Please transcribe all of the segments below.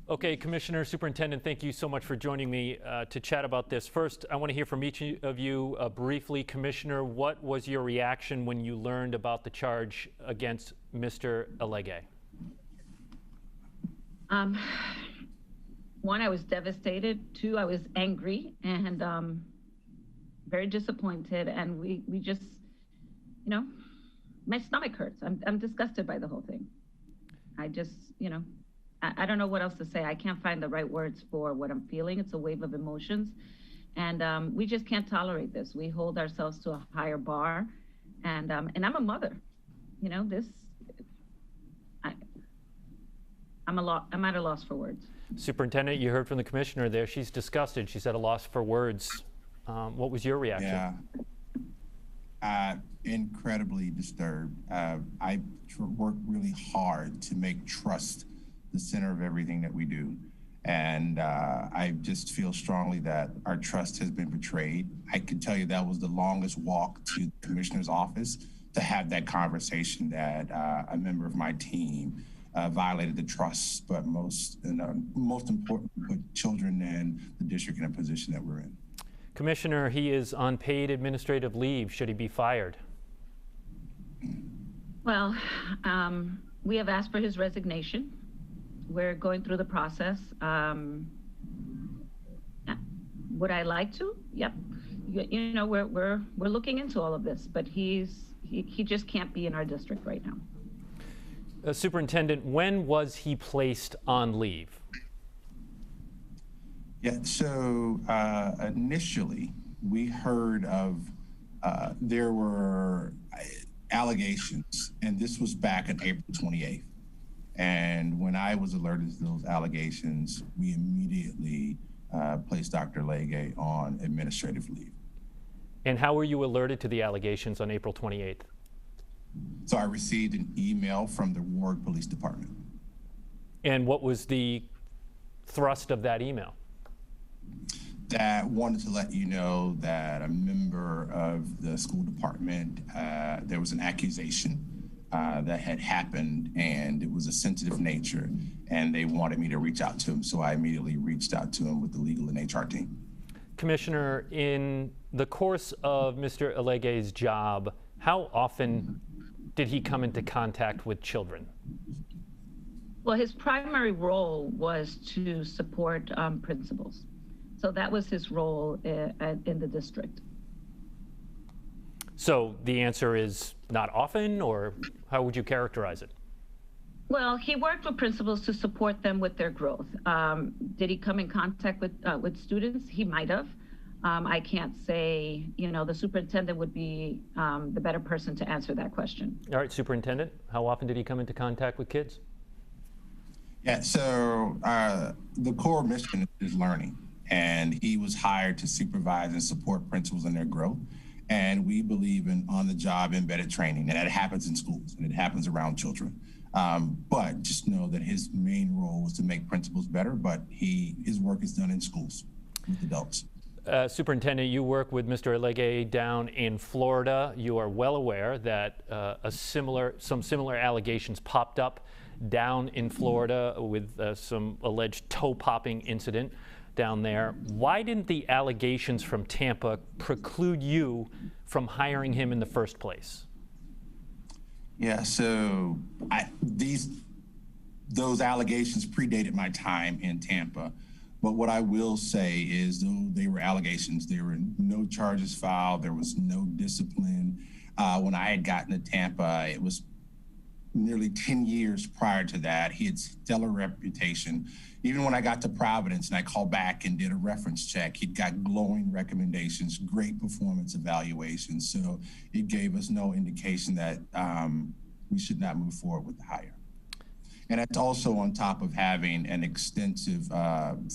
Okay, Commissioner, Superintendent, thank you so much for joining me to chat about this. First, I want to hear from each of you briefly. Commissioner, what was your reaction when you learned about the charge against Mr. Alege? One, I was devastated. Two, I was angry and very disappointed. And we just, my stomach hurts. I'm disgusted by the whole thing. I just, I don't know what else to say. I can't find the right words for what I'm feeling. It's a wave of emotions. And we just can't tolerate this. We hold ourselves to a higher bar. And I'm a mother. I'm at a loss for words. Superintendent, you heard from the commissioner there. She's disgusted. She's at a loss for words. What was your reaction? Yeah. Incredibly disturbed. I work really hard to make trust the center of everything that we do. And I just feel strongly that our trust has been betrayed. I can tell you that was the longest walk to the commissioner's office to have that conversation that a member of my team violated the trust, but most important, put children and the district in a position that we're in. Commissioner, he is on paid administrative leave. Should he be fired? Well, we have asked for his resignation. We're going through the process. Would I like to? Yep. We're looking into all of this, but he just can't be in our district right now. Superintendent, when was he placed on leave? Yeah, so initially we heard of there were allegations, and this was back on April 28th. And when I was alerted to those allegations, we immediately placed Dr. Alege on administrative leave. And how were you alerted to the allegations on April 28th? So I received an email from the Ward Police Department. And what was the thrust of that email? That wanted to let you know that a member of the school department, there was an accusation that had happened, and it was a sensitive nature, and they wanted me to reach out to him. So I immediately reached out to him with the legal and HR team. Commissioner, in the course of Mr. Alege's job, how often did he come into contact with children? Well, his primary role was to support principals. So that was his role in the district. So the answer is not often, or how would you characterize it? Well, he worked with principals to support them with their growth. Did he come in contact with students? He might have. I can't say, the superintendent would be the better person to answer that question. All right, Superintendent, how often did he come into contact with kids? Yeah, so the core mission is learning, and he was hired to supervise and support principals in their growth. And we believe in on-the-job embedded training, and that happens in schools and it happens around children. But just know that his main role was to make principals better, but his work is done in schools with adults. Superintendent, you work with Mr. Alege down in Florida. You are well aware that some similar allegations popped up down in Florida with some alleged toe-popping incident down there. Why didn't the allegations from Tampa preclude you from hiring him in the first place? Yeah, so those allegations predated my time in Tampa. But what I will say is, though they were allegations, there were no charges filed, there was no discipline. When I had gotten to Tampa, it was nearly 10 years prior to that. He had stellar reputation. Even when I got to Providence and I called back and did a reference check, he'd got glowing recommendations, great performance evaluations. So it gave us no indication that we should not move forward with the hire. And that's also on top of having an extensive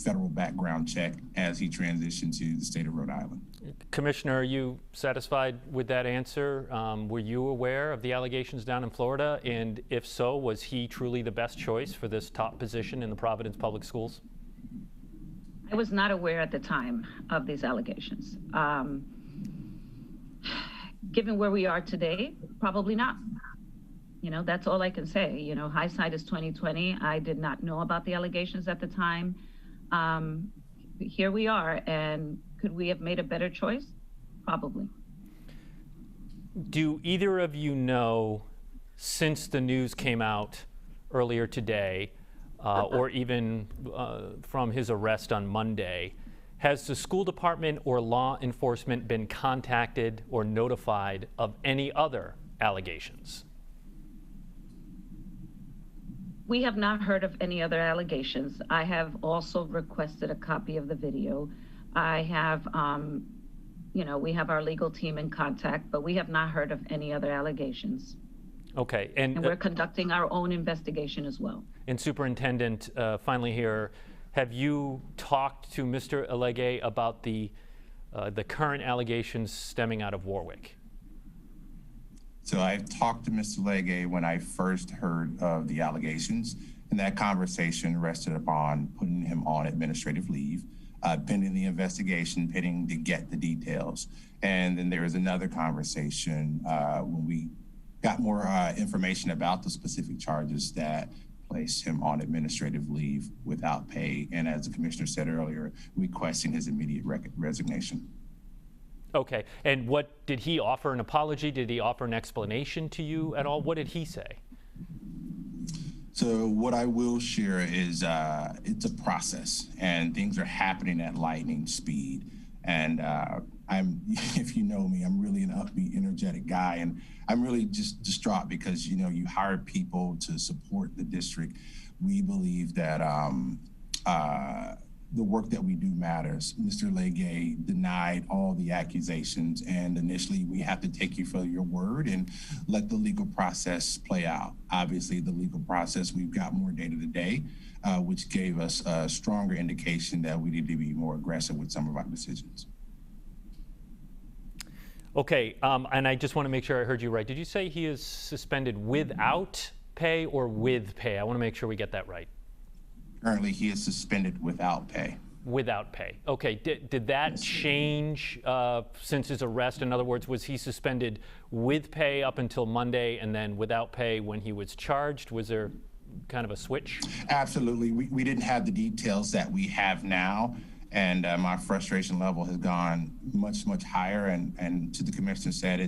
federal background check as he transitioned to the state of Rhode Island. Commissioner, are you satisfied with that answer? Were you aware of the allegations down in Florida? And if so, was he truly the best choice for this top position in the Providence Public Schools? I was not aware at the time of these allegations. Given where we are today, probably not. You know, that's all I can say. You know, hindsight is 2020. I did not know about the allegations at the time. Here we are, and could we have made a better choice? Probably. Do either of you know, since the news came out earlier today, or even from his arrest on Monday, has the school department or law enforcement been contacted or notified of any other allegations? We have not heard of any other allegations. I have also requested a copy of the video. I have, you know, we have our legal team in contact, but we have not heard of any other allegations. Okay. And we're conducting our own investigation as well. And Superintendent, finally here, have you talked to Mr. Alege about the current allegations stemming out of Warwick? So I talked to Mr. Alege when I first heard of the allegations, and that conversation rested upon putting him on administrative leave, pending the investigation, pending to get the details. And then there was another conversation when we got more information about the specific charges that placed him on administrative leave without pay. And as the commissioner said earlier, requesting his immediate resignation. Okay. And what did he offer an apology? Did he offer an explanation to you at all? What did he say? So what I will share is it's a process, and things are happening at lightning speed. And if you know me, I'm really an upbeat, energetic guy, and I'm really just distraught because, you know, you hire people to support the district. We believe that the work that we do matters. Mr. Alege denied all the accusations, and initially we have to take you for your word and let the legal process play out. Obviously, the legal process, we've got more data today, which gave us a stronger indication that we need to be more aggressive with some of our decisions. Okay, and I just want to make sure I heard you right. Did you say he is suspended without pay or with pay? I want to make sure we get that right. Currently, he is suspended without pay. Without pay. Okay, did that change since his arrest? In other words, was he suspended with pay up until Monday and then without pay when he was charged? Was there kind of a switch? Absolutely. We didn't have the details that we have now. And my frustration level has gone much, much higher. And to the commissioner said,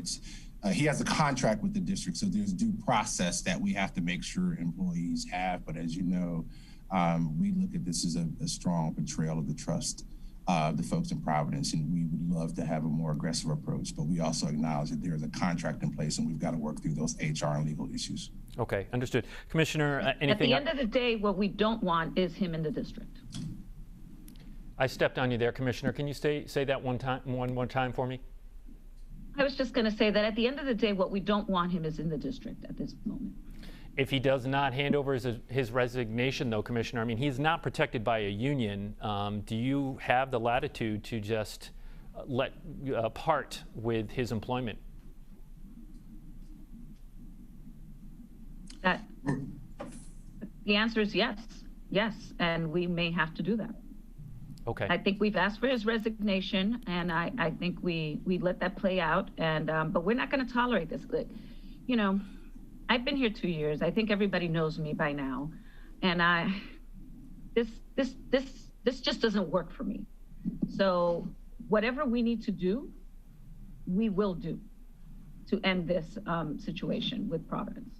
he has a contract with the district, so there's due process that we have to make sure employees have. But as you know, we look at this as a strong betrayal of the trust of the folks in Providence, and we would love to have a more aggressive approach. But we also acknowledge that there is a contract in place, and we've got to work through those HR and legal issues. Okay, understood. Commissioner, anything? At the end of the day, what we don't want is him in the district. I stepped on you there, Commissioner. Can you say that one more time for me? I was just going to say that at the end of the day, what we don't want him is in the district at this moment. If he does not hand over his resignation, though, Commissioner, I mean, he's not protected by a union. Do you have the latitude to just let part with his employment? The answer is yes. Yes, and we may have to do that. Okay. I think we've asked for his resignation, and I think we let that play out. And but we're not going to tolerate this. You know, I've been here 2 years. I think everybody knows me by now, and this just doesn't work for me. So whatever we need to do, we will do to end this situation with Providence.